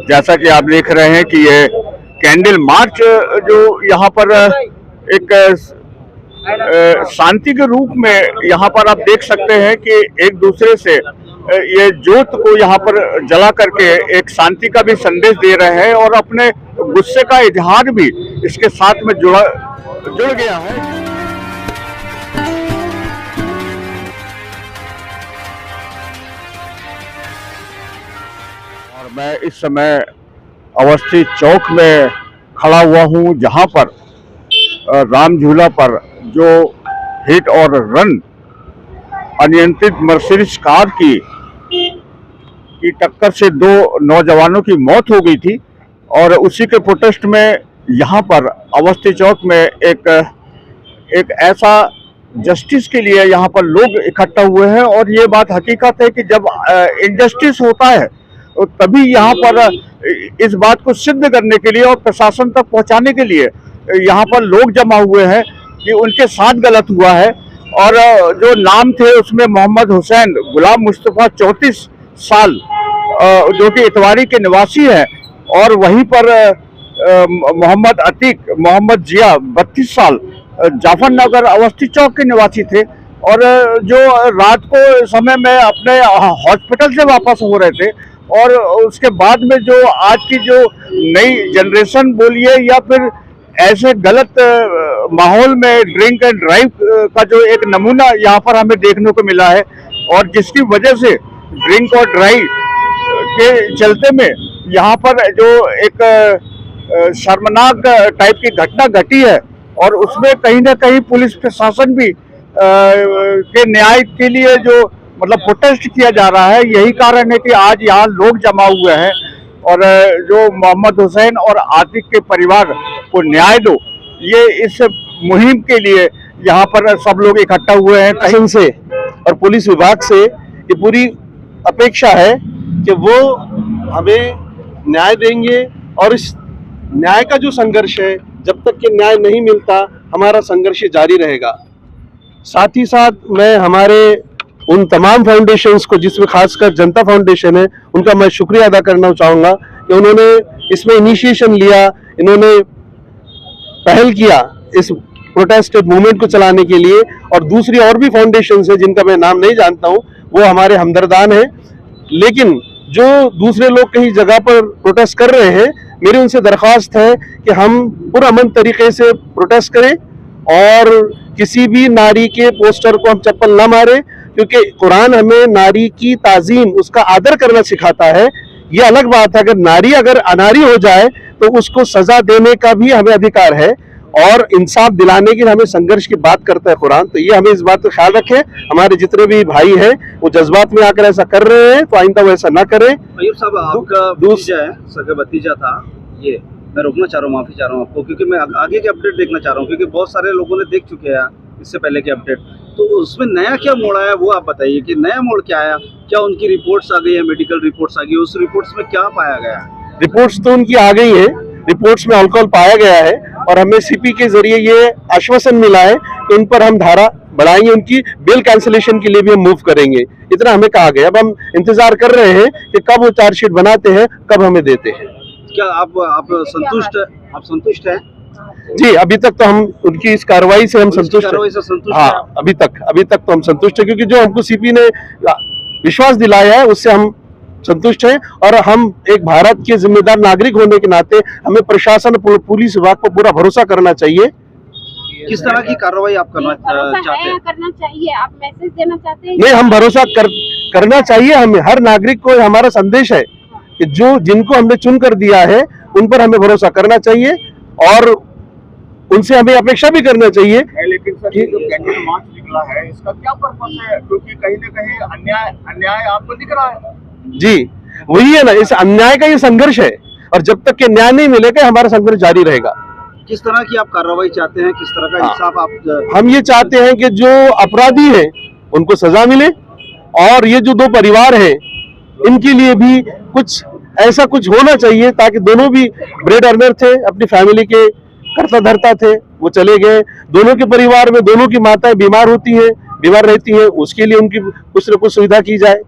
जैसा कि आप देख रहे हैं कि ये कैंडल मार्च जो यहाँ पर एक शांति के रूप में यहाँ पर आप देख सकते हैं कि एक दूसरे से ये जोत को यहाँ पर जला करके एक शांति का भी संदेश दे रहे हैं और अपने गुस्से का इजहार भी इसके साथ में जुड़ गया है। और मैं इस समय अवस्थी चौक में खड़ा हुआ हूँ, जहाँ पर राम झूला पर जो हिट और रन अनियंत्रित मर्सिडीज कार की टक्कर से दो नौजवानों की मौत हो गई थी और उसी के प्रोटेस्ट में यहाँ पर अवस्थी चौक में एक ऐसा जस्टिस के लिए यहाँ पर लोग इकट्ठा हुए हैं। और ये बात हकीकत है कि जब इनजस्टिस होता है तो तभी यहाँ पर इस बात को सिद्ध करने के लिए और प्रशासन तक पहुँचाने के लिए यहाँ पर लोग जमा हुए हैं कि उनके साथ गलत हुआ है। और जो नाम थे उसमें मोहम्मद हुसैन, गुलाम मुस्तफ़ा 34 साल जो कि इतवारी के निवासी हैं, और वहीं पर मोहम्मद अतीक, मोहम्मद जिया 32 साल जाफरनगर अवस्थी चौक के निवासी थे। और जो रात को समय में अपने हॉस्पिटल से वापस हो रहे थे और उसके बाद में जो आज की जो नई जनरेशन बोलिए या फिर ऐसे गलत माहौल में ड्रिंक एंड ड्राइव का जो एक नमूना यहाँ पर हमें देखने को मिला है, और जिसकी वजह से ड्रिंक और ड्राइव के चलते में यहाँ पर जो एक शर्मनाक टाइप की घटना घटी है, और उसमें कहीं ना कहीं पुलिस प्रशासन भी के न्याय के लिए जो मतलब प्रोटेस्ट किया जा रहा है। यही कारण है कि आज यहाँ लोग जमा हुए हैं और जो मोहम्मद हुसैन और आतिक के परिवार को न्याय दो, ये इस मुहिम के लिए यहाँ पर सब लोग इकट्ठा हुए हैं। कहीं से और पुलिस विभाग से ये पूरी अपेक्षा है कि वो हमें न्याय देंगे, और इस न्याय का जो संघर्ष है, जब तक कि न्याय नहीं मिलता हमारा संघर्ष जारी रहेगा। साथ ही साथ मैं हमारे उन तमाम फाउंडेशंस को, जिसमें खासकर जनता फाउंडेशन है, उनका मैं शुक्रिया अदा करना चाहूँगा कि उन्होंने इसमें इनिशिएशन लिया, इन्होंने पहल किया इस प्रोटेस्ट मूवमेंट को चलाने के लिए। और दूसरी और भी फाउंडेशंस है जिनका मैं नाम नहीं जानता हूँ, वो हमारे हमदर्दान हैं। लेकिन जो दूसरे लोग कहीं जगह पर प्रोटेस्ट कर रहे हैं, मेरी उनसे दरख्वास्त है कि हम पुरअमन तरीके से प्रोटेस्ट करें और किसी भी नारी के पोस्टर को हम चप्पल न मारें, क्योंकि कुरान हमें नारी की ताजीम, उसका आदर करना सिखाता है। ये अलग बात है अगर नारी अगर अनारी हो जाए तो उसको सजा देने का भी हमें अधिकार है, और इंसाफ दिलाने की हमें संघर्ष की बात करता है कुरान। तो ये हमें इस बात का ख्याल रखें। हमारे जितने भी भाई हैं वो जज्बात में आकर ऐसा कर रहे हैं, तो आइंदा वो ऐसा ना करें। अय्यूब साहब, आपका भतीजा है, सगा भतीजा था, ये मैं रोकना चाह रहा हूँ, माफी चाह रहा हूँ आपको, क्योंकि मैं आगे के अपडेट देखना चाह रहा हूँ, क्योंकि बहुत सारे लोगों ने देख चुके हैं इससे पहले के अपडेट। तो उसमें नया क्या मोड़ आया वो आप बताइए कि नया मोड़ क्या आया? क्या उनकी रिपोर्ट्स आ गई है, मेडिकल रिपोर्ट्स आ गई, उस रिपोर्ट्स में क्या पाया गया? रिपोर्ट्स तो उनकी आ गई है, रिपोर्ट्स में अल्कोहल पाया गया है, और हमें सीपी के जरिए ये आश्वासन मिला है कि उन पर हम धारा बढ़ाएंगे, उनकी बेल कैंसिलेशन के लिए भी हम मूव करेंगे। इतना हमें कहा गया। अब हम इंतजार कर रहे हैं कि कब वो चार्जशीट बनाते हैं, कब हमें देते हैं। क्या आप संतुष्ट हैं? जी, अभी तक तो हम उनकी इस कार्रवाई से हम संतुष्ट हैं। हाँ, अभी तक तो हम संतुष्ट हैं, क्योंकि जो हमको सीपी ने विश्वास दिलाया है उससे हम संतुष्ट हैं। और हम एक भारत के जिम्मेदार नागरिक होने के नाते हमें प्रशासन, पुलिस विभाग पर पूरा भरोसा करना चाहिए। किस तरह की कार्रवाई आप करना चाहते हैं? करना चाहिए, आप मैसेज देना चाहते हैं? नहीं, हम भरोसा करना चाहिए। हमें हर नागरिक को हमारा संदेश है कि जो जिनको हमने चुन कर दिया है उन पर हमें भरोसा करना चाहिए, और उनसे हमें अपेक्षा भी करना चाहिए। लेकिन सर, ये जो कैंडल मार्च निकला है, इसका क्या पर्पस है? क्योंकि कहीं ना कहीं अन्याय आपको दिख रहा है। जी, वही है ना, इस अन्याय का ये संघर्ष है, और जब तक के न्याय नहीं मिलेगा हमारा संघर्ष जारी रहेगा। किस तरह की आप कार्रवाई चाहते हैं, किस तरह का इंसाफ आप? हम ये चाहते हैं कि जो अपराधी हैं उनको सजा मिले, और ये जो दो परिवार हैं इनके लिए भी ऐसा कुछ होना चाहिए, ताकि दोनों भी ब्रेड अर्नर थे, अपनी फैमिली के करता धरता थे, वो चले गए। दोनों के परिवार में दोनों की माताएं बीमार रहती हैं, उसके लिए उनकी कुछ न कुछ सुविधा की जाए।